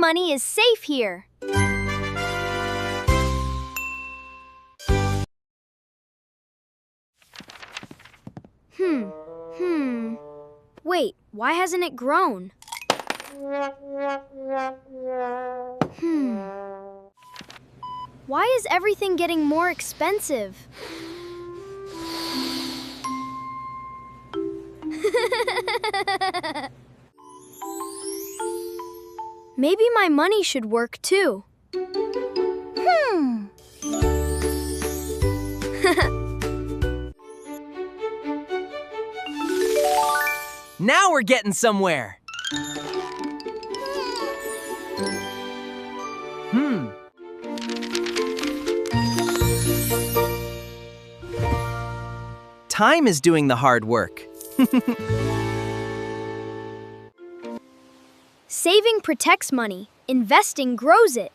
money is safe here. Wait, why hasn't it grown? Why is everything getting more expensive? Maybe my money should work too. Now we're getting somewhere. Time is doing the hard work. Saving protects money. Investing grows it.